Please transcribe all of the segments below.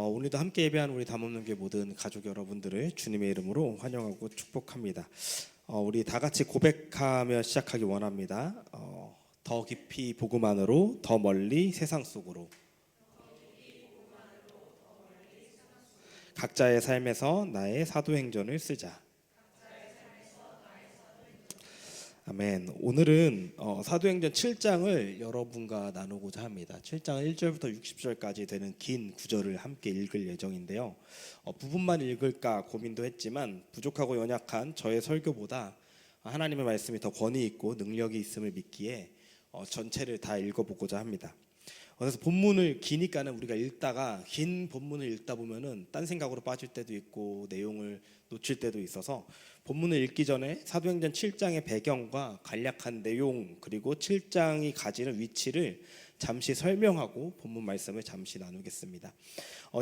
오늘도 함께 예배한 우리 담없는교회 모든 가족 여러분들을 주님의 이름으로 환영하고 축복합니다. 우리 다 같이 고백하며 시작하기 원합니다. 더 깊이 복음 안으로, 더 멀리 세상 속으로. 각자의 삶에서 나의 사도행전을 쓰자. 아멘. 오늘은 사도행전 7장을 여러분과 나누고자 합니다. 7장 1절부터 60절까지 되는 긴 구절을 함께 읽을 예정인데요. 부분만 읽을까 고민도 했지만 부족하고 연약한 저의 설교보다 하나님의 말씀이 더 권위 있고 능력이 있음을 믿기에 전체를 다 읽어보고자 합니다. 그래서 본문을 기니까는 우리가 읽다가 긴 본문을 읽다 보면은 딴 생각으로 빠질 때도 있고 내용을 놓칠 때도 있어서 본문을 읽기 전에 사도행전 7장의 배경과 간략한 내용 그리고 7장이 가지는 위치를 잠시 설명하고 본문 말씀을 잠시 나누겠습니다.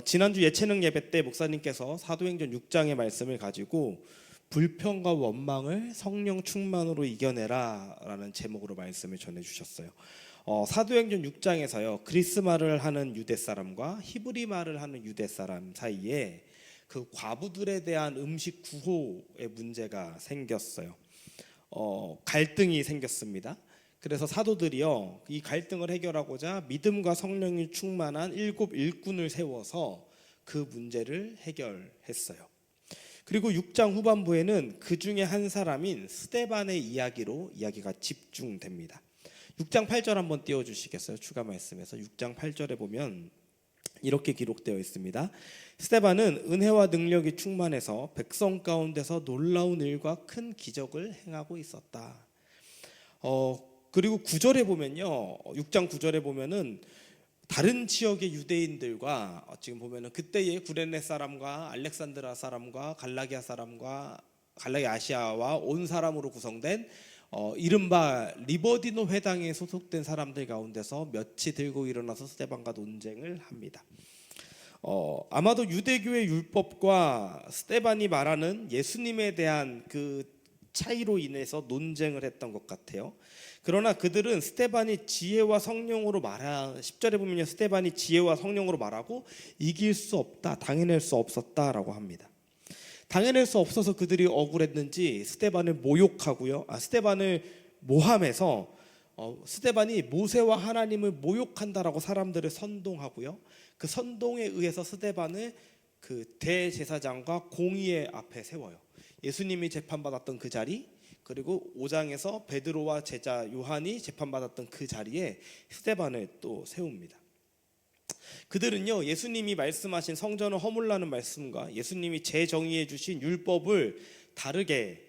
지난주 예체능 예배 때 목사님께서 사도행전 6장의 말씀을 가지고 불평과 원망을 성령 충만으로 이겨내라 라는 제목으로 말씀을 전해주셨어요. 사도행전 6장에서요 그리스 말을 하는 유대 사람과 히브리 말을 하는 유대 사람 사이에 그 과부들에 대한 음식 구호의 문제가 생겼어요. 갈등이 생겼습니다. 그래서 사도들이요 이 갈등을 해결하고자 믿음과 성령이 충만한 7 일꾼을 세워서 그 문제를 해결했어요. 그리고 6장 후반부에는 그 중에 한 사람인 스데반의 이야기가 집중됩니다. 6장 8절 한번 띄워주시겠어요? 추가 말씀에서 6장 8절에 보면 이렇게 기록되어 있습니다. 스데반은 은혜와 능력이 충만해서 백성 가운데서 놀라운 일과 큰 기적을 행하고 있었다. 그리고 9절에 보면요, 6장 9절에 보면은 다른 지역의 유대인들과 지금 보면은 그때의 구레네 사람과 알렉산드라 사람과 갈라기아 사람과 갈라기 아시아와 온 사람으로 구성된 이른바 리버디노 회당에 소속된 사람들 가운데서 몇이 들고 일어나서 스데반과 논쟁을 합니다. 아마도 유대교의 율법과 스데반이 말하는 예수님에 대한 그 차이로 인해서 논쟁을 했던 것 같아요. 그러나 그들은 스데반이 지혜와 성령으로 10절에 보면 스데반이 지혜와 성령으로 말하고 이길 수 없다, 당해낼 수 없었다라고 합니다. 당해낼 수 없어서 그들이 억울했는지 스데반을 모욕하고요. 스데반을 모함해서 스데반이 모세와 하나님을 모욕한다라고 사람들을 선동하고요. 그 선동에 의해서 스데반을 그 대제사장과 공의의 앞에 세워요. 예수님이 재판받았던 그 자리, 그리고 5장에서 베드로와 제자 요한이 재판받았던 그 자리에 스데반을 또 세웁니다. 그들은요 예수님이 말씀하신 성전을 허물라는 말씀과 예수님이 재정의해 주신 율법을 다르게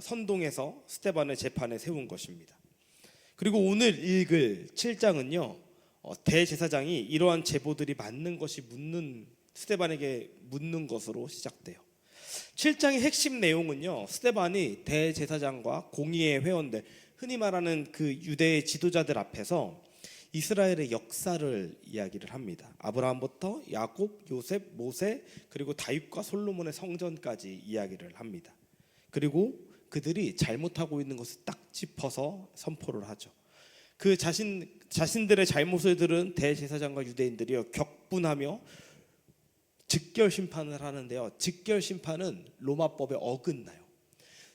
선동해서 스데반을 재판에 세운 것입니다. 그리고 오늘 읽을 7장은요 대제사장이 이러한 제보들이 맞는 것이 스데반에게 묻는 것으로 시작돼요. 7장의 핵심 내용은요 스데반이 대제사장과 공의의 회원들, 흔히 말하는 그 유대의 지도자들 앞에서 이스라엘의 역사를 이야기를 합니다. 아브라함부터 야곱, 요셉, 모세, 그리고 다윗과 솔로몬의 성전까지 이야기를 합니다. 그리고 그들이 잘못하고 있는 것을 딱 짚어서 선포를 하죠. 그 자신들의 잘못을 들은 대제사장과 유대인들이요 격분하며 즉결 심판을 하는데요. 즉결 심판은 로마법에 어긋나요.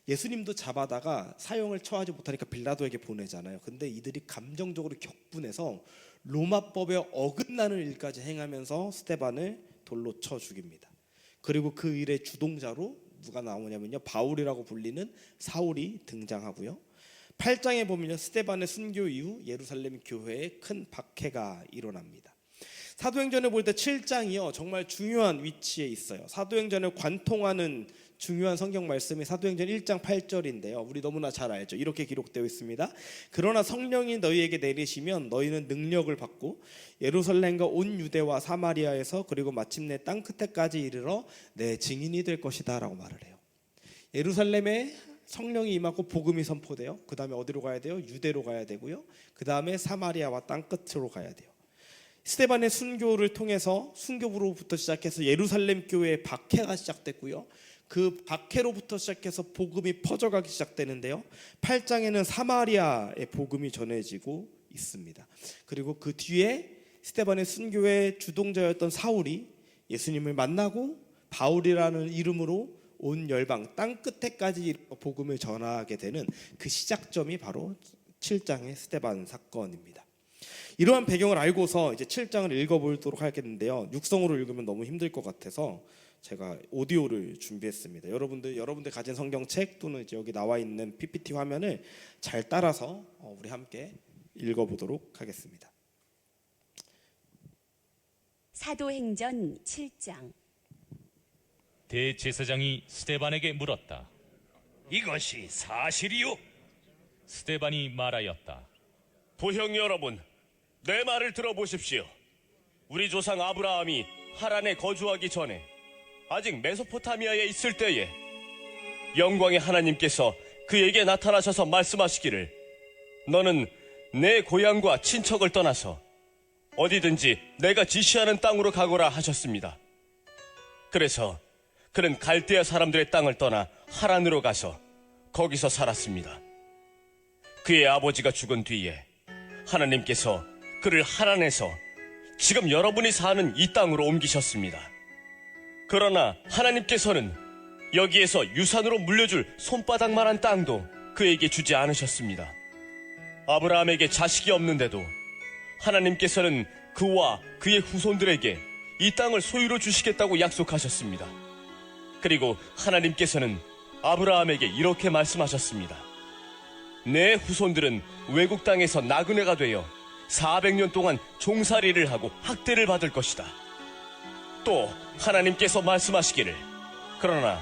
예수님도 잡아다가 사형을 처하지 못하니까 빌라도에게 보내잖아요. 근데 이들이 감정적으로 격분해서 로마법에 어긋나는 일까지 행하면서 스데반을 돌로 쳐 죽입니다. 그리고 그 일의 주동자로 누가 나오냐면요 바울이라고 불리는 사울이 등장하고요. 8장에 보면요 스데반의 순교 이후 예루살렘 교회에 큰 박해가 일어납니다. 사도행전을 볼 때 7장이요 정말 중요한 위치에 있어요. 사도행전을 관통하는 중요한 성경 말씀이 사도행전 1장 8절인데요 우리 너무나 잘 알죠. 이렇게 기록되어 있습니다. 그러나 성령이 너희에게 내리시면 너희는 능력을 받고 예루살렘과 온 유대와 사마리아에서 그리고 마침내 땅 끝에까지 이르러 내 증인이 될 것이다 라고 말을 해요. 예루살렘에 성령이 임하고 복음이 선포돼요. 그 다음에 어디로 가야 돼요? 유대로 가야 되고요. 그 다음에 사마리아와 땅 끝으로 가야 돼요. 스데반의 순교를 통해서 순교부로부터 시작해서 예루살렘 교회의 박해가 시작됐고요. 그 박해로부터 시작해서 복음이 퍼져가기 시작되는데요. 8장에는 사마리아의 복음이 전해지고 있습니다. 그리고 그 뒤에 스데반의 순교의 주동자였던 사울이 예수님을 만나고 바울이라는 이름으로 온 열방 땅 끝에까지 복음을 전하게 되는 그 시작점이 바로 7장의 스데반 사건입니다. 이러한 배경을 알고서 이제 7장을 읽어보도록 하겠는데요. 육성으로 읽으면 너무 힘들 것 같아서 제가 오디오를 준비했습니다. 여러분들 가진 성경책 또는 이제 여기 나와 있는 PPT 화면을 잘 따라서 우리 함께 읽어보도록 하겠습니다. 사도행전 7장. 대제사장이 스데반에게 물었다. 이것이 사실이요? 스데반이 말하였다. 부형 여러분, 내 말을 들어보십시오. 우리 조상 아브라함이 하란에 거주하기 전에 아직 메소포타미아에 있을 때에 영광의 하나님께서 그에게 나타나셔서 말씀하시기를 너는 내 고향과 친척을 떠나서 어디든지 내가 지시하는 땅으로 가거라 하셨습니다. 그래서 그는 갈대아 사람들의 땅을 떠나 하란으로 가서 거기서 살았습니다. 그의 아버지가 죽은 뒤에 하나님께서 그를 하란에서 지금 여러분이 사는 이 땅으로 옮기셨습니다. 그러나 하나님께서는 여기에서 유산으로 물려줄 손바닥만한 땅도 그에게 주지 않으셨습니다. 아브라함에게 자식이 없는데도 하나님께서는 그와 그의 후손들에게 이 땅을 소유로 주시겠다고 약속하셨습니다. 그리고 하나님께서는 아브라함에게 이렇게 말씀하셨습니다. 내 후손들은 외국 땅에서 나그네가 되어 400년 동안 종살이를 하고 학대를 받을 것이다. 또 하나님께서 말씀하시기를 그러나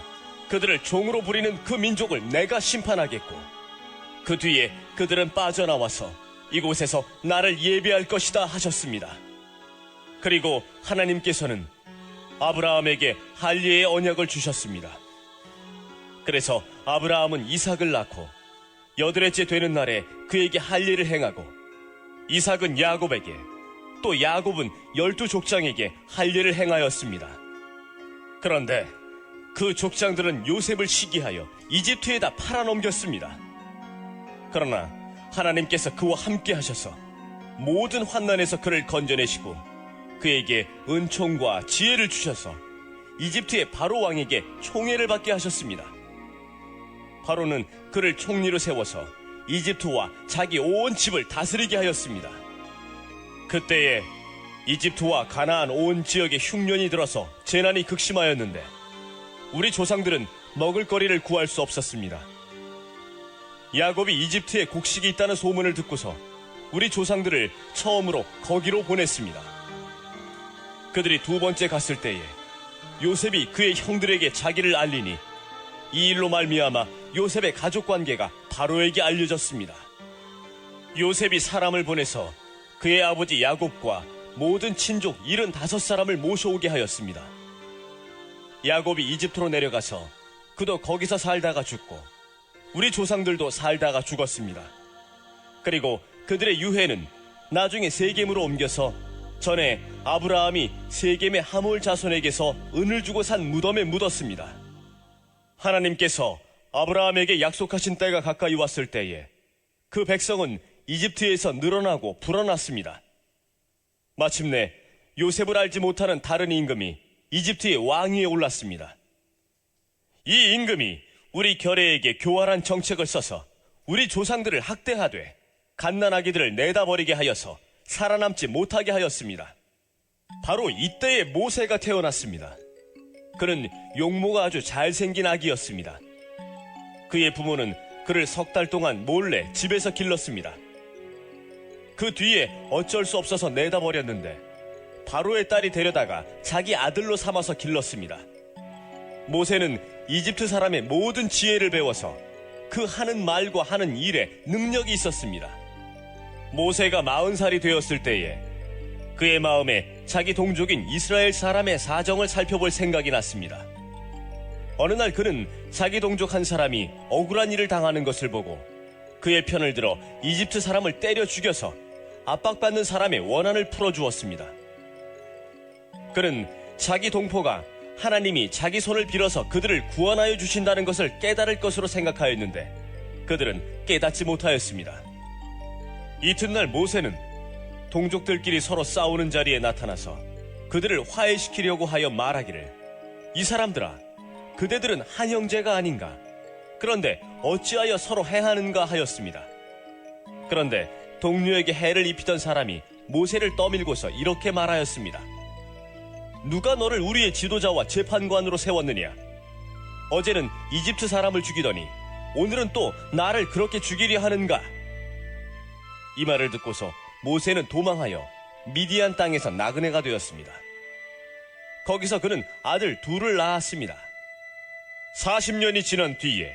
그들을 종으로 부리는 그 민족을 내가 심판하겠고 그 뒤에 그들은 빠져나와서 이곳에서 나를 예배할 것이다 하셨습니다. 그리고 하나님께서는 아브라함에게 할례의 언약을 주셨습니다. 그래서 아브라함은 이삭을 낳고 8회째 되는 날에 그에게 할례를 행하고 이삭은 야곱에게 또 야곱은 12족장에게 할례를 행하였습니다. 그런데 그 족장들은 요셉을 시기하여 이집트에다 팔아넘겼습니다. 그러나 하나님께서 그와 함께 하셔서 모든 환난에서 그를 건져내시고 그에게 은총과 지혜를 주셔서 이집트의 바로 왕에게 총애를 받게 하셨습니다. 바로는 그를 총리로 세워서 이집트와 자기 온 집을 다스리게 하였습니다. 그때에 이집트와 가나안 온 지역에 흉년이 들어서 재난이 극심하였는데 우리 조상들은 먹을거리를 구할 수 없었습니다. 야곱이 이집트에 곡식이 있다는 소문을 듣고서 우리 조상들을 처음으로 거기로 보냈습니다. 그들이 두 번째 갔을 때에 요셉이 그의 형들에게 자기를 알리니 이 일로 말미암아 요셉의 가족관계가 바로에게 알려졌습니다. 요셉이 사람을 보내서 그의 아버지 야곱과 모든 친족 75사람을 모셔오게 하였습니다. 야곱이 이집트로 내려가서 그도 거기서 살다가 죽고 우리 조상들도 살다가 죽었습니다. 그리고 그들의 유해는 나중에 세겜으로 옮겨서 전에 아브라함이 세겜의 하몰 자손에게서 은을 주고 산 무덤에 묻었습니다. 하나님께서 아브라함에게 약속하신 때가 가까이 왔을 때에 그 백성은 이집트에서 늘어나고 불어났습니다. 마침내 요셉을 알지 못하는 다른 임금이 이집트의 왕위에 올랐습니다. 이 임금이 우리 결혜에게 교활한 정책을 써서 우리 조상들을 학대하되 갓난아기들을 내다버리게 하여서 살아남지 못하게 하였습니다. 바로 이때에 모세가 태어났습니다. 그는 용모가 아주 잘생긴 아기였습니다. 그의 부모는 그를 3달 동안 몰래 집에서 길렀습니다. 그 뒤에 어쩔 수 없어서 내다버렸는데 바로의 딸이 데려다가 자기 아들로 삼아서 길렀습니다. 모세는 이집트 사람의 모든 지혜를 배워서 그 하는 말과 하는 일에 능력이 있었습니다. 모세가 40살이 되었을 때에 그의 마음에 자기 동족인 이스라엘 사람의 사정을 살펴볼 생각이 났습니다. 어느 날 그는 자기 동족 한 사람이 억울한 일을 당하는 것을 보고 그의 편을 들어 이집트 사람을 때려 죽여서 압박받는 사람의 원한을 풀어주었습니다. 그는 자기 동포가 하나님이 자기 손을 빌어서 그들을 구원하여 주신다는 것을 깨달을 것으로 생각하였는데 그들은 깨닫지 못하였습니다. 이튿날 모세는 동족들끼리 서로 싸우는 자리에 나타나서 그들을 화해시키려고 하여 말하기를, 이 사람들아, 그대들은 한 형제가 아닌가? 그런데 어찌하여 서로 해하는가 하였습니다. 그런데 동료에게 해를 입히던 사람이 모세를 떠밀고서 이렇게 말하였습니다. 누가 너를 우리의 지도자와 재판관으로 세웠느냐? 어제는 이집트 사람을 죽이더니 오늘은 또 나를 그렇게 죽이려 하는가? 이 말을 듣고서 모세는 도망하여 미디안 땅에서 나그네가 되었습니다. 거기서 그는 아들 둘을 낳았습니다. 40년이 지난 뒤에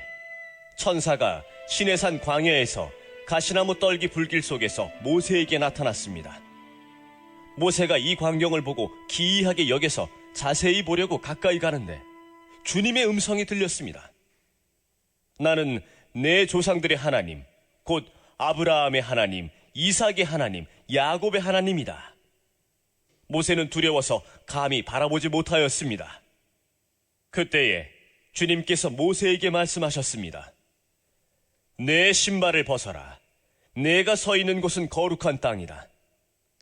천사가 시내산 광야에서 가시나무 떨기 불길 속에서 모세에게 나타났습니다. 모세가 이 광경을 보고 기이하게 여겨서 자세히 보려고 가까이 가는데 주님의 음성이 들렸습니다. 나는 내 조상들의 하나님, 곧 아브라함의 하나님, 이삭의 하나님, 야곱의 하나님이다. 모세는 두려워서 감히 바라보지 못하였습니다. 그때에 주님께서 모세에게 말씀하셨습니다. 내 신발을 벗어라. 내가 서 있는 곳은 거룩한 땅이다.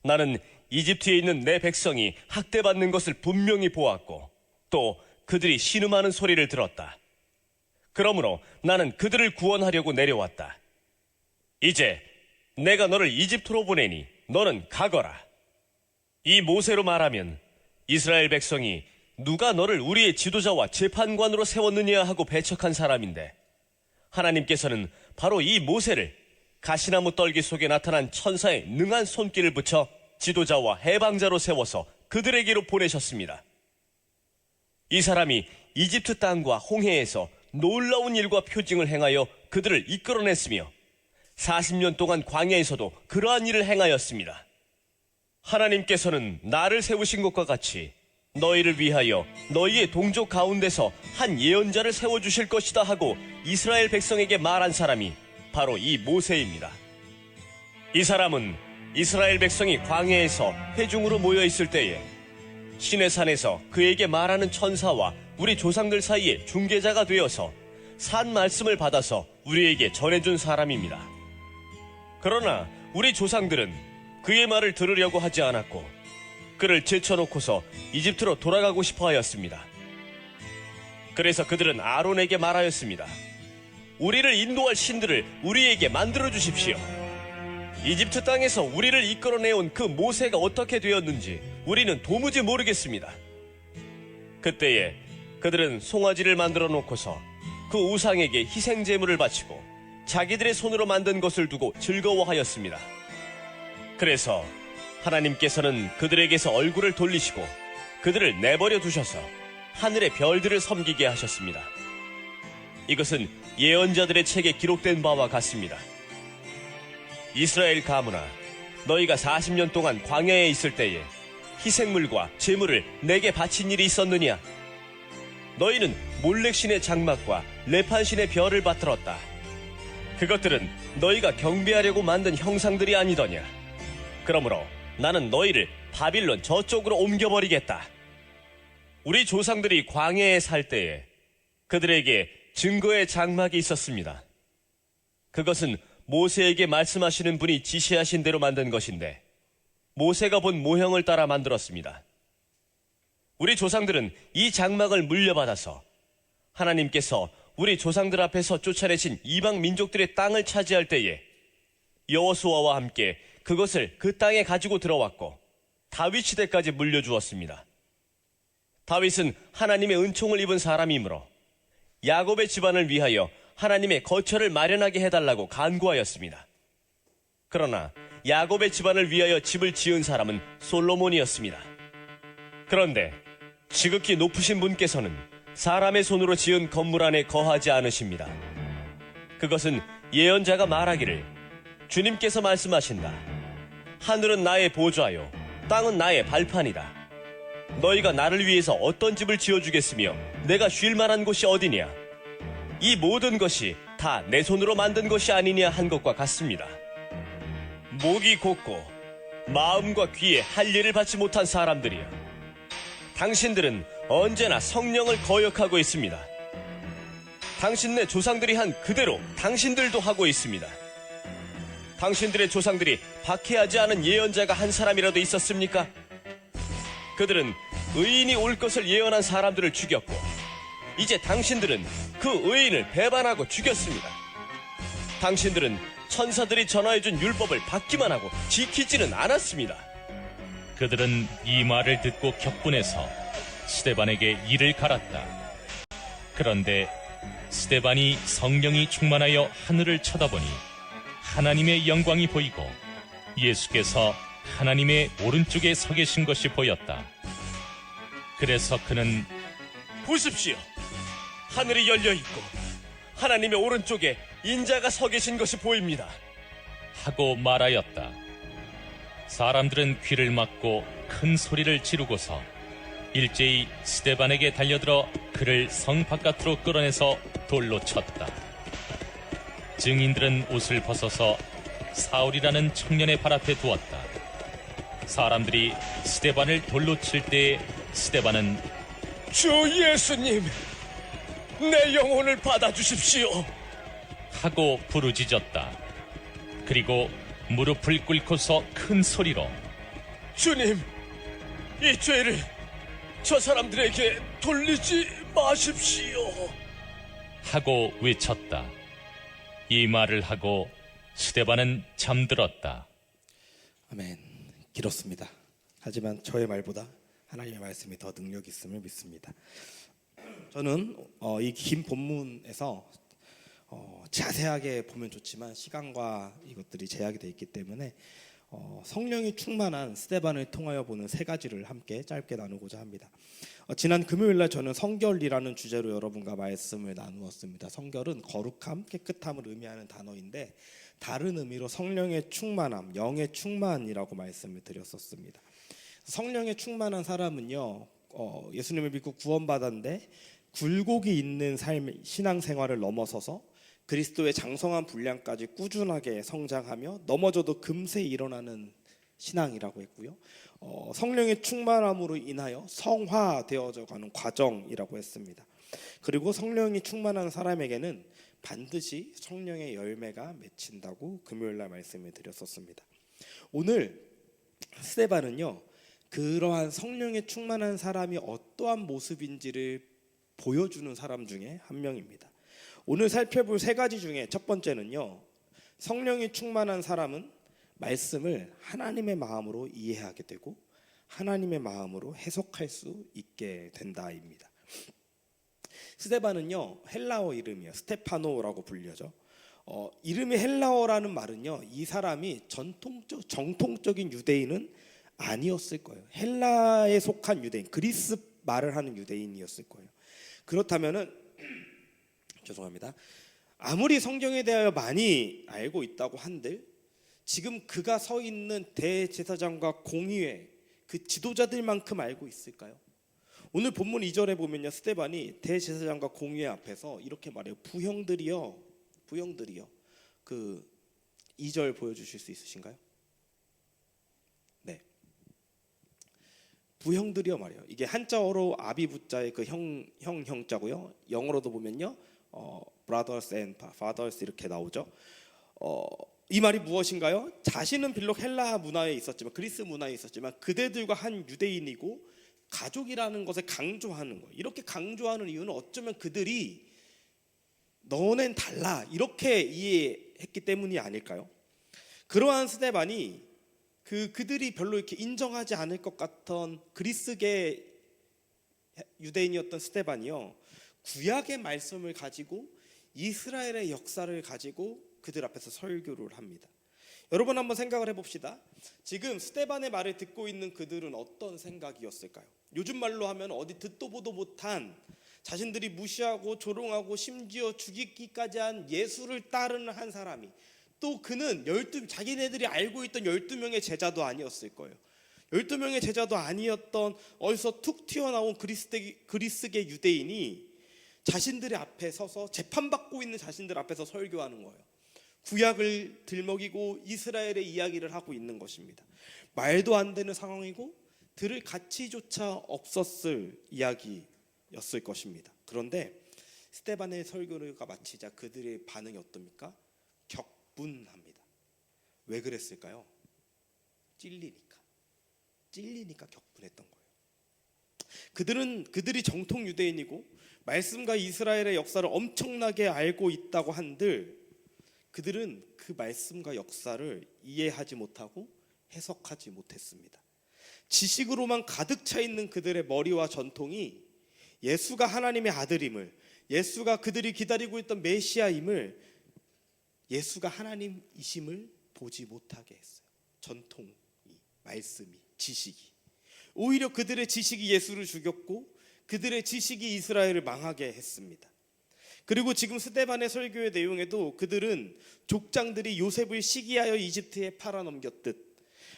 나는 이집트에 있는 내 백성이 학대받는 것을 분명히 보았고 또 그들이 신음하는 소리를 들었다. 그러므로 나는 그들을 구원하려고 내려왔다. 이제 내가 너를 이집트로 보내니 너는 가거라. 이 모세로 말하면 이스라엘 백성이 누가 너를 우리의 지도자와 재판관으로 세웠느냐 하고 배척한 사람인데 하나님께서는 바로 이 모세를 가시나무 떨기 속에 나타난 천사의 능한 손길을 붙여 지도자와 해방자로 세워서 그들에게로 보내셨습니다. 이 사람이 이집트 땅과 홍해에서 놀라운 일과 표징을 행하여 그들을 이끌어냈으며 40년 동안 광야에서도 그러한 일을 행하였습니다. 하나님께서는 나를 세우신 것과 같이 너희를 위하여 너희의 동족 가운데서 한 예언자를 세워주실 것이다 하고 이스라엘 백성에게 말한 사람이 바로 이 모세입니다. 이 사람은 이스라엘 백성이 광야에서 회중으로 모여 있을 때에 시내산에서 그에게 말하는 천사와 우리 조상들 사이에 중개자가 되어서 산 말씀을 받아서 우리에게 전해준 사람입니다. 그러나 우리 조상들은 그의 말을 들으려고 하지 않았고 그를 제쳐놓고서 이집트로 돌아가고 싶어 하였습니다. 그래서 그들은 아론에게 말하였습니다. 우리를 인도할 신들을 우리에게 만들어 주십시오. 이집트 땅에서 우리를 이끌어내온 그 모세가 어떻게 되었는지 우리는 도무지 모르겠습니다. 그때에 그들은 송아지를 만들어 놓고서 그 우상에게 희생 제물을 바치고 자기들의 손으로 만든 것을 두고 즐거워하였습니다. 그래서 하나님께서는 그들에게서 얼굴을 돌리시고 그들을 내버려 두셔서 하늘의 별들을 섬기게 하셨습니다. 이것은 예언자들의 책에 기록된 바와 같습니다. 이스라엘 가문아, 너희가 40년 동안 광야에 있을 때에 희생물과 제물을 내게 바친 일이 있었느냐? 너희는 몰렉신의 장막과 레판신의 별을 받들었다. 그것들은 너희가 경배하려고 만든 형상들이 아니더냐? 그러므로 나는 너희를 바빌론 저쪽으로 옮겨버리겠다. 우리 조상들이 광야에 살 때에 그들에게 증거의 장막이 있었습니다. 그것은 모세에게 말씀하시는 분이 지시하신 대로 만든 것인데 모세가 본 모형을 따라 만들었습니다. 우리 조상들은 이 장막을 물려받아서 하나님께서 우리 조상들 앞에서 쫓아내신 이방 민족들의 땅을 차지할 때에 여호수아와 함께 그것을 그 땅에 가지고 들어왔고 다윗 시대까지 물려주었습니다. 다윗은 하나님의 은총을 입은 사람이므로 야곱의 집안을 위하여 하나님의 거처를 마련하게 해달라고 간구하였습니다. 그러나 야곱의 집안을 위하여 집을 지은 사람은 솔로몬이었습니다. 그런데 지극히 높으신 분께서는 사람의 손으로 지은 건물 안에 거하지 않으십니다. 그것은 예언자가 말하기를 주님께서 말씀하신다. 하늘은 나의 보좌요 땅은 나의 발판이다. 너희가 나를 위해서 어떤 집을 지어주겠으며 내가 쉴 만한 곳이 어디냐? 이 모든 것이 다 내 손으로 만든 것이 아니냐 한 것과 같습니다. 목이 곧고 마음과 귀에 할례를 받지 못한 사람들이여, 당신들은 언제나 성령을 거역하고 있습니다. 당신네 조상들이 한 그대로 당신들도 하고 있습니다. 당신들의 조상들이 박해하지 않은 예언자가 한 사람이라도 있었습니까? 그들은 의인이 올 것을 예언한 사람들을 죽였고 이제 당신들은 그 의인을 배반하고 죽였습니다. 당신들은 천사들이 전하해준 율법을 받기만 하고 지키지는 않았습니다. 그들은 이 말을 듣고 격분해서 스데반에게 이를 갈았다. 그런데 스데반이 성령이 충만하여 하늘을 쳐다보니 하나님의 영광이 보이고 예수께서 하나님의 오른쪽에 서 계신 것이 보였다. 그래서 그는 보십시오. 하늘이 열려 있고 하나님의 오른쪽에 인자가 서 계신 것이 보입니다. 하고 말하였다. 사람들은 귀를 막고 큰 소리를 지르고서 일제히 스데반에게 달려들어 그를 성 바깥으로 끌어내서 돌로 쳤다. 증인들은 옷을 벗어서 사울이라는 청년의 발 앞에 두었다. 사람들이 스데반을 돌로 칠 때에 스데반은 주 예수님, 내 영혼을 받아주십시오. 하고 부르짖었다. 그리고 무릎을 꿇고서 큰 소리로 주님, 이 죄를 저 사람들에게 돌리지 마십시오. 하고 외쳤다. 이 말을 하고 스데반은 잠들었다. 아멘. 길었습니다. 하지만 저의 말보다 하나님의 말씀이 더 능력이 있음을 믿습니다. 저는 이 긴 본문에서 자세하게 보면 좋지만 시간과 이것들이 제약이 되어 있기 때문에 성령이 충만한 스데반을 통하여 보는 세 가지를 함께 짧게 나누고자 합니다. 지난 금요일날 저는 성결이라는 주제로 여러분과 말씀을 나누었습니다. 성결은 거룩함, 깨끗함을 의미하는 단어인데 다른 의미로 성령의 충만함, 영의 충만이라고 말씀을 드렸었습니다. 성령의 충만한 사람은요, 예수님을 믿고 구원받았는데 굴곡이 있는 삶, 신앙생활을 넘어서서 그리스도의 장성한 분량까지 꾸준하게 성장하며 넘어져도 금세 일어나는 신앙이라고 했고요. 성령의 충만함으로 인하여 성화되어져 가는 과정이라고 했습니다. 그리고 성령이 충만한 사람에게는 반드시 성령의 열매가 맺힌다고 금요일날 말씀을 드렸었습니다. 오늘 스데반은요, 그러한 성령의 충만한 사람이 어떠한 모습인지를 보여주는 사람 중에 한 명입니다. 오늘 살펴볼 세 가지 중에 첫 번째는요, 성령이 충만한 사람은 말씀을 하나님의 마음으로 이해하게 되고 하나님의 마음으로 해석할 수 있게 된다입니다. 스데반은요, 헬라어 이름이에요. 스테파노라고 불려져. 이름이 헬라어라는 말은요, 이 사람이 정통적인 유대인은 아니었을 거예요. 헬라에 속한 유대인, 그리스 말을 하는 유대인이었을 거예요. 그렇다면은 죄송합니다. 아무리 성경에 대하여 많이 알고 있다고 한들 지금 그가 서 있는 대제사장과 공의회 그 지도자들만큼 알고 있을까요? 오늘 본문 2절에 보면요, 스데반이 대제사장과 공의회 앞에서 이렇게 말해요. 부형들이여. 그 2절 보여주실 수 있으신가요? 네. 부형들이여 말이에요. 이게 한자어로 아비부자의 그 형자고요. 영어로도 보면요, brothers and fathers 이렇게 나오죠. 이 말이 무엇인가요? 자신은 비록 헬라 문화에 있었지만, 그리스 문화에 있었지만 그대들과 한 유대인이고 가족이라는 것을 강조하는 거예요. 이렇게 강조하는 이유는 어쩌면 그들이 너넨 달라 이렇게 이해했기 때문이 아닐까요? 그러한 스데반이 그들이 별로 이렇게 인정하지 않을 것 같던 그리스계 유대인이었던 스데반이요, 구약의 말씀을 가지고 이스라엘의 역사를 가지고 그들 앞에서 설교를 합니다. 여러분 한번 생각을 해봅시다. 지금 스데반의 말을 듣고 있는 그들은 어떤 생각이었을까요? 요즘 말로 하면 어디 듣도 보도 못한, 자신들이 무시하고 조롱하고 심지어 죽이기까지 한 예수를 따르는 한 사람이, 또 그는 자기네들이 알고 있던 12명의 제자도 아니었을 거예요. 12명의 제자도 아니었던 어디서 툭 튀어나온 그리스계 유대인이 자신들의 앞에 서서 재판받고 있는 자신들 앞에서 설교하는 거예요. 구약을 들먹이고 이스라엘의 이야기를 하고 있는 것입니다. 말도 안 되는 상황이고 들을 가치조차 없었을 이야기였을 것입니다. 그런데 스데반의 설교가 마치자 그들의 반응이 어떻습니까? 격분합니다. 왜 그랬을까요? 찔리니까 격분했던 거예요. 그들이 정통 유대인이고 말씀과 이스라엘의 역사를 엄청나게 알고 있다고 한들 그들은 그 말씀과 역사를 이해하지 못하고 해석하지 못했습니다. 지식으로만 가득 차 있는 그들의 머리와 전통이 예수가 하나님의 아들임을, 예수가 그들이 기다리고 있던 메시아임을, 예수가 하나님이심을 보지 못하게 했어요. 전통이, 말씀이, 지식이. 오히려 그들의 지식이 예수를 죽였고 그들의 지식이 이스라엘을 망하게 했습니다. 그리고 지금 스데반의 설교의 내용에도 그들은 족장들이 요셉을 시기하여 이집트에 팔아넘겼듯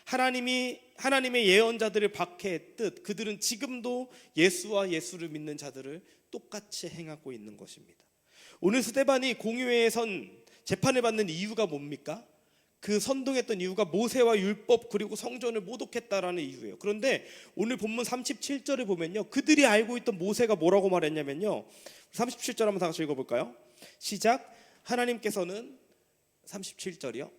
하나님의 예언자들을 박해했듯 그들은 지금도 예수와 예수를 믿는 자들을 똑같이 행하고 있는 것입니다. 오늘 스데반이 공의회에 선 재판을 받는 이유가 뭡니까? 그 선동했던 이유가 모세와 율법 그리고 성전을 모독했다라는 이유예요. 그런데 오늘 본문 37절을 보면요, 그들이 알고 있던 모세가 뭐라고 말했냐면요, 37절 한번 다 같이 읽어볼까요? 시작. 하나님께서는 37절이요.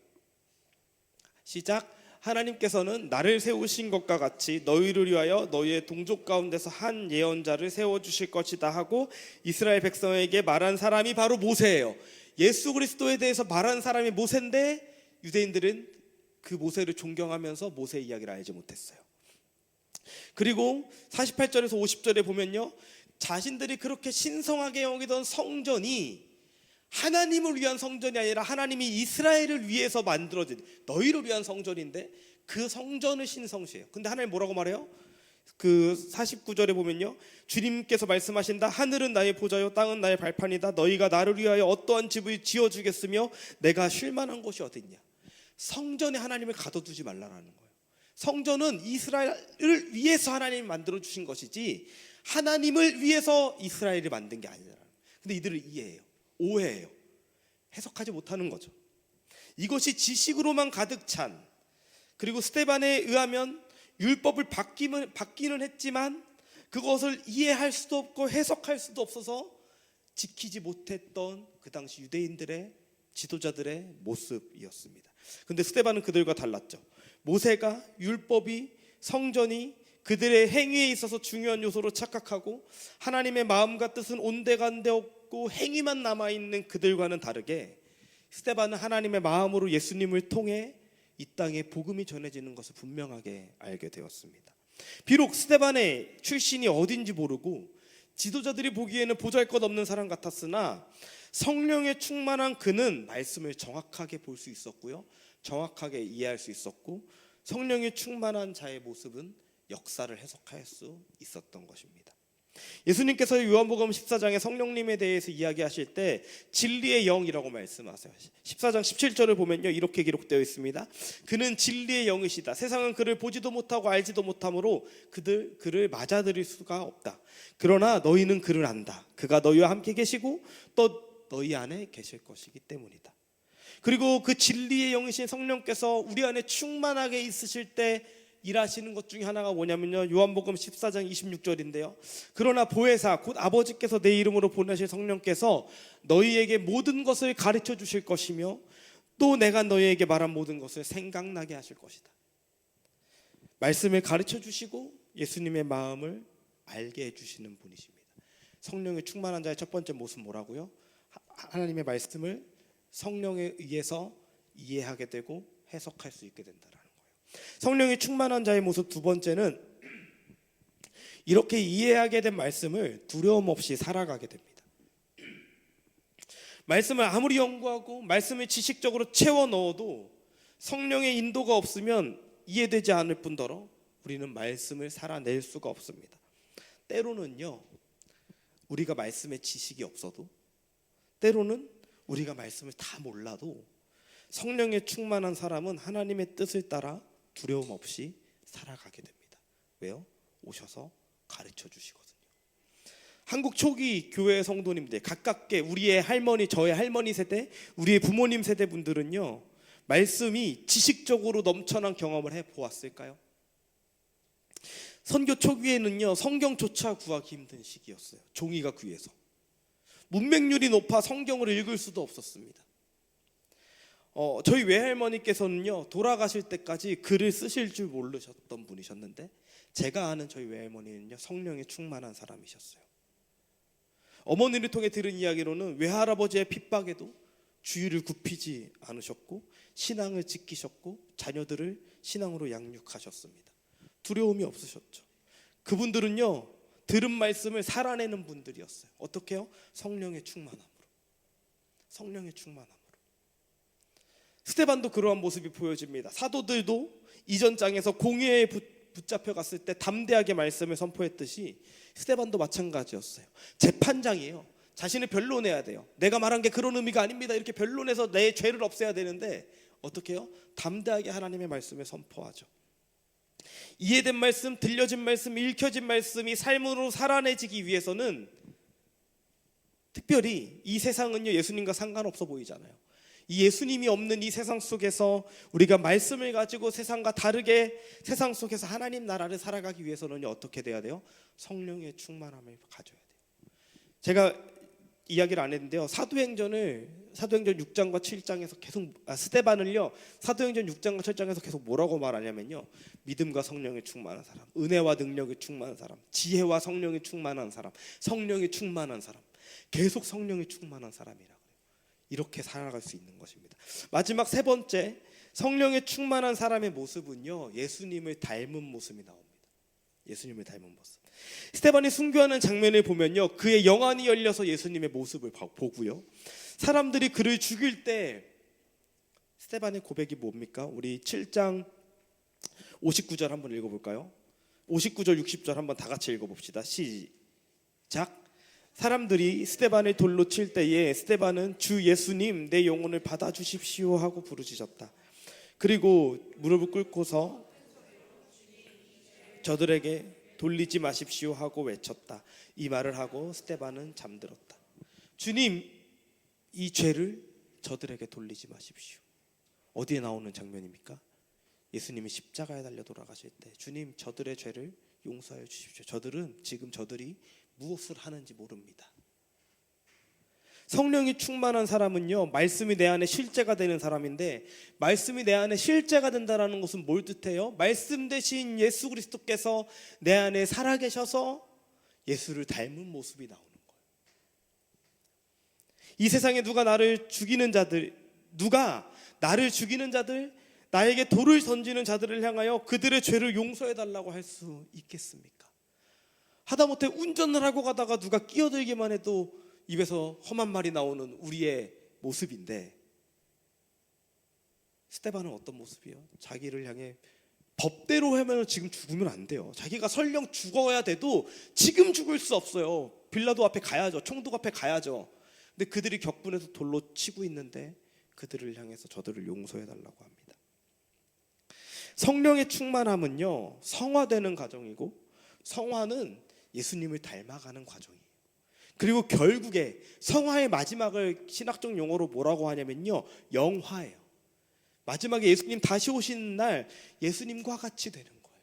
시작. 하나님께서는 나를 세우신 것과 같이 너희를 위하여 너희의 동족 가운데서 한 예언자를 세워주실 것이다 하고 이스라엘 백성에게 말한 사람이 바로 모세예요. 예수 그리스도에 대해서 말한 사람이 모세인데 유대인들은 그 모세를 존경하면서 모세 이야기를 알지 못했어요. 그리고 48절에서 50절에 보면요, 자신들이 그렇게 신성하게 여기던 성전이 하나님을 위한 성전이 아니라 하나님이 이스라엘을 위해서 만들어진 너희를 위한 성전인데 그 성전을 신성시해요. 근데 하나님 뭐라고 말해요? 그 49절에 보면요, 주님께서 말씀하신다. 하늘은 나의 보좌요 땅은 나의 발판이다. 너희가 나를 위하여 어떠한 집을 지어주겠으며 내가 쉴 만한 곳이 어딨냐. 성전에 하나님을 가둬두지 말라라는 거예요. 성전은 이스라엘을 위해서 하나님이 만들어주신 것이지 하나님을 위해서 이스라엘을 만든 게 아니라는 거예요. 근데 이들을 이해해요. 오해해요. 해석하지 못하는 거죠. 이것이 지식으로만 가득 찬, 그리고 스데반에 의하면 율법을 받기는 했지만 그것을 이해할 수도 없고 해석할 수도 없어서 지키지 못했던 그 당시 유대인들의 지도자들의 모습이었습니다. 근데 스데반은 그들과 달랐죠. 모세가 율법이, 성전이 그들의 행위에 있어서 중요한 요소로 착각하고 하나님의 마음과 뜻은 온데간데 없고 행위만 남아있는 그들과는 다르게 스데반은 하나님의 마음으로 예수님을 통해 이 땅에 복음이 전해지는 것을 분명하게 알게 되었습니다. 비록 스데반의 출신이 어딘지 모르고 지도자들이 보기에는 보잘것없는 사람 같았으나 성령에 충만한 그는 말씀을 정확하게 볼 수 있었고요, 정확하게 이해할 수 있었고 성령에 충만한 자의 모습은 역사를 해석할 수 있었던 것입니다. 예수님께서 요한복음 14장에 성령님에 대해서 이야기하실 때 진리의 영이라고 말씀하세요. 14장 17절을 보면요, 이렇게 기록되어 있습니다. 그는 진리의 영이시다. 세상은 그를 보지도 못하고 알지도 못하므로 그를 맞아들일 수가 없다. 그러나 너희는 그를 안다. 그가 너희와 함께 계시고 또 너희 안에 계실 것이기 때문이다. 그리고 그 진리의 영이신 성령께서 우리 안에 충만하게 있으실 때 일하시는 것 중에 하나가 뭐냐면요, 요한복음 14장 26절인데요. 그러나 보혜사 곧 아버지께서 내 이름으로 보내실 성령께서 너희에게 모든 것을 가르쳐 주실 것이며 또 내가 너희에게 말한 모든 것을 생각나게 하실 것이다. 말씀을 가르쳐 주시고 예수님의 마음을 알게 해주시는 분이십니다. 성령의 충만한 자의 첫 번째 모습 뭐라고요? 하나님의 말씀을 성령에 의해서 이해하게 되고 해석할 수 있게 된다라는 거예요. 성령이 충만한 자의 모습 두 번째는 이렇게 이해하게 된 말씀을 두려움 없이 살아가게 됩니다. 말씀을 아무리 연구하고 말씀을 지식적으로 채워 넣어도 성령의 인도가 없으면 이해되지 않을 뿐더러 우리는 말씀을 살아낼 수가 없습니다. 때로는요, 우리가 말씀의 지식이 없어도, 때로는 우리가 말씀을 다 몰라도 성령에 충만한 사람은 하나님의 뜻을 따라 두려움 없이 살아가게 됩니다. 왜요? 오셔서 가르쳐 주시거든요. 한국 초기 교회 성도님들 가깝게 우리의 할머니, 저의 할머니 세대, 우리의 부모님 세대 분들은요, 말씀이 지식적으로 넘쳐난 경험을 해보았을까요? 선교 초기에는요, 성경조차 구하기 힘든 시기였어요. 종이가 귀해서 문맹률이 높아 성경을 읽을 수도 없었습니다. 저희 외할머니께서는요 돌아가실 때까지 글을 쓰실 줄 모르셨던 분이셨는데, 제가 아는 저희 외할머니는요 성령에 충만한 사람이셨어요. 어머니를 통해 들은 이야기로는 외할아버지의 핍박에도 주의를 굽히지 않으셨고 신앙을 지키셨고 자녀들을 신앙으로 양육하셨습니다. 두려움이 없으셨죠. 그분들은요 들은 말씀을 살아내는 분들이었어요. 어떻게요? 성령의 충만함으로. 성령의 충만함으로. 스데반도 그러한 모습이 보여집니다. 사도들도 이전 장에서 공회에 붙잡혀 갔을 때 담대하게 말씀을 선포했듯이 스데반도 마찬가지였어요. 재판장이에요. 자신을 변론해야 돼요. 내가 말한 게 그런 의미가 아닙니다. 이렇게 변론해서 내 죄를 없애야 되는데 어떻게 해요? 담대하게 하나님의 말씀을 선포하죠. 이해된 말씀, 들려진 말씀, 읽혀진 말씀이 삶으로 살아내지기 위해서는, 특별히 이 세상은요 예수님과 상관없어 보이잖아요. 이 예수님이 없는 이 세상 속에서 우리가 말씀을 가지고 세상과 다르게 세상 속에서 하나님 나라를 살아가기 위해서는 어떻게 돼야 돼요? 성령의 충만함을 가져야 돼요. 제가 이야기를 안 했는데요, 사도행전 6장과 7장에서 계속 스데반을요 사도행전 6장과 7장에서 계속 뭐라고 말하냐면요, 믿음과 성령에 충만한 사람, 은혜와 능력에 충만한 사람, 지혜와 성령에 충만한 사람, 성령에 충만한 사람, 계속 성령에 충만한 사람이라. 이렇게 살아갈 수 있는 것입니다. 마지막 세 번째, 성령에 충만한 사람의 모습은요 예수님을 닮은 모습이 나옵니다. 예수님을 닮은 모습. 스데반이 순교하는 장면을 보면요 그의 영안이 열려서 예수님의 모습을 보고요, 사람들이 그를 죽일 때 스데반의 고백이 뭡니까? 우리 7장 59절 한번 읽어볼까요? 59절 60절 한번 다 같이 읽어봅시다. 시작. 사람들이 스데반을 돌로 칠 때에 스데반은 주 예수님 내 영혼을 받아주십시오 하고 부르짖었다. 그리고 무릎을 꿇고서 저들에게 돌리지 마십시오 하고 외쳤다. 이 말을 하고 스데반은 잠들었다. 주님, 이 죄를 저들에게 돌리지 마십시오. 어디에 나오는 장면입니까? 예수님이 십자가에 달려 돌아가실 때 주님, 저들의 죄를 용서하여 주십시오. 저들이 무엇을 하는지 모릅니다. 성령이 충만한 사람은요 말씀이 내 안에 실제가 되는 사람인데, 말씀이 내 안에 실제가 된다는 것은 뭘 뜻해요? 말씀 대신 예수 그리스도께서 내 안에 살아계셔서 예수를 닮은 모습이 나오는 거예요. 이 세상에 누가 나를 죽이는 자들, 나에게 돌을 던지는 자들을 향하여 그들의 죄를 용서해 달라고 할 수 있겠습니까? 하다못해 운전을 하고 가다가 누가 끼어들기만 해도 입에서 험한 말이 나오는 우리의 모습인데, 스데반은 어떤 모습이에요? 자기를 향해 법대로 하면 지금 죽으면 안 돼요. 자기가 설령 죽어야 돼도 지금 죽을 수 없어요. 빌라도 앞에 가야죠. 총독 앞에 가야죠. 근데 그들이 격분해서 돌로 치고 있는데 그들을 향해서 저들을 용서해 달라고 합니다. 성령의 충만함은요 성화되는 과정이고, 성화는 예수님을 닮아가는 과정이에요. 그리고 결국에 성화의 마지막을 신학적 용어로 뭐라고 하냐면요 영화예요. 마지막에 예수님 다시 오시는 날 예수님과 같이 되는 거예요.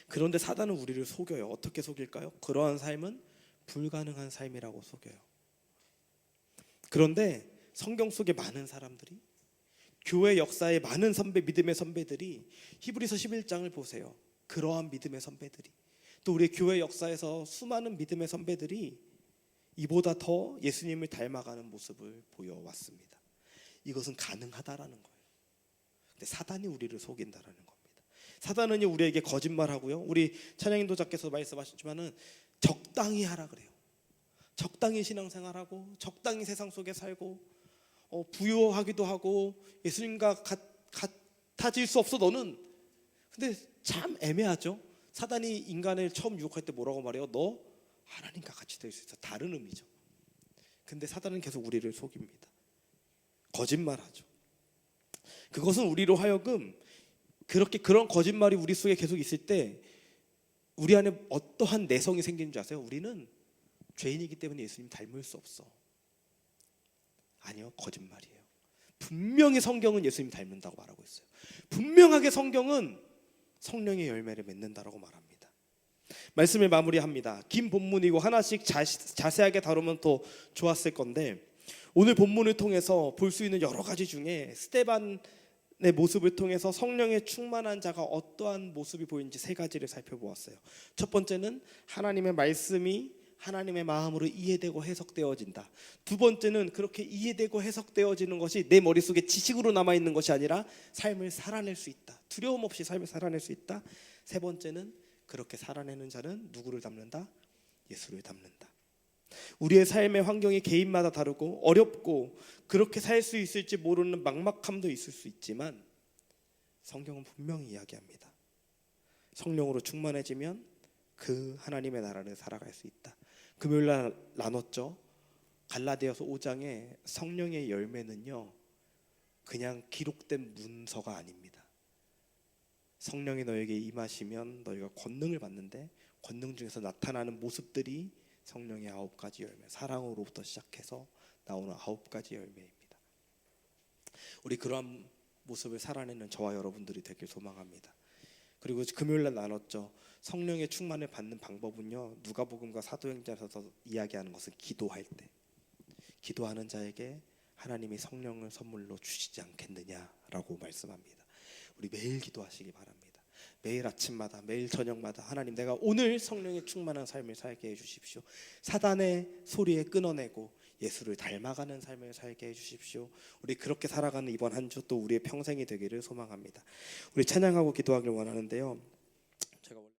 그런데 사단은 우리를 속여요. 어떻게 속일까요? 그러한 삶은 불가능한 삶이라고 속여요. 그런데 성경 속에 많은 사람들이, 교회 역사의 많은 믿음의 선배들이, 히브리서 11장을 보세요. 그러한 믿음의 선배들이, 또 우리 교회 역사에서 수많은 믿음의 선배들이 이보다 더 예수님을 닮아가는 모습을 보여왔습니다. 이것은 가능하다라는 거예요. 근데 사단이 우리를 속인다라는 겁니다. 사단은요 우리에게 거짓말하고요, 우리 찬양인도자께서 말씀하셨지만은 적당히 하라 그래요. 적당히 신앙생활하고 적당히 세상 속에 살고 부유하기도 하고 예수님과 같아질 수 없어 너는. 근데 참 애매하죠. 사단이 인간을 처음 유혹할 때 뭐라고 말해요? 너 하나님과 같이 될 수 있어. 다른 의미죠. 근데 사단은 계속 우리를 속입니다. 거짓말하죠. 그것은 우리로 하여금 그런 거짓말이 우리 속에 계속 있을 때 우리 안에 어떠한 내성이 생기는 줄 아세요? 우리는 죄인이기 때문에 예수님 닮을 수 없어. 아니요, 거짓말이에요. 분명히 성경은 예수님 닮는다고 말하고 있어요. 분명하게 성경은 성령의 열매를 맺는다라고 말합니다. 말씀을 마무리합니다. 긴 본문이고 하나씩 자세하게 다루면 더 좋았을 건데, 오늘 본문을 통해서 볼 수 있는 여러 가지 중에 스데반의 모습을 통해서 성령에 충만한 자가 어떠한 모습이 보이는지 세 가지를 살펴보았어요. 첫 번째는 하나님의 말씀이 하나님의 마음으로 이해되고 해석되어진다. 두 번째는 그렇게 이해되고 해석되어지는 것이 내 머릿속에 지식으로 남아있는 것이 아니라 삶을 살아낼 수 있다. 두려움 없이 삶을 살아낼 수 있다. 세 번째는 그렇게 살아내는 자는 누구를 닮는다? 예수를 닮는다. 우리의 삶의 환경이 개인마다 다르고 어렵고 그렇게 살 수 있을지 모르는 막막함도 있을 수 있지만 성경은 분명히 이야기합니다. 성령으로 충만해지면 그 하나님의 나라를 살아갈 수 있다. 금요일날 나눴죠. 갈라디아서 5장에 성령의 열매는요, 그냥 기록된 문서가 아닙니다. 성령이 너에게 임하시면 너희가 권능을 받는데 권능 중에서 나타나는 모습들이 성령의 9가지 열매, 사랑으로부터 시작해서 나오는 9가지 열매입니다. 우리 그러한 모습을 살아내는 저와 여러분들이 되길 소망합니다. 그리고 금요일날 나눴죠. 성령의 충만을 받는 방법은요, 누가복음과 사도행전에서 이야기하는 것은 기도할 때, 기도하는 자에게 하나님이 성령을 선물로 주시지 않겠느냐라고 말씀합니다. 우리 매일 기도하시기 바랍니다. 매일 아침마다, 매일 저녁마다 하나님, 내가 오늘 성령의 충만한 삶을 살게 해주십시오. 사단의 소리에 끊어내고 예수를 닮아가는 삶을 살게 해주십시오. 우리 그렇게 살아가는 이번 한 주 또 우리의 평생이 되기를 소망합니다. 우리 찬양하고 기도하길 원하는데요. 제가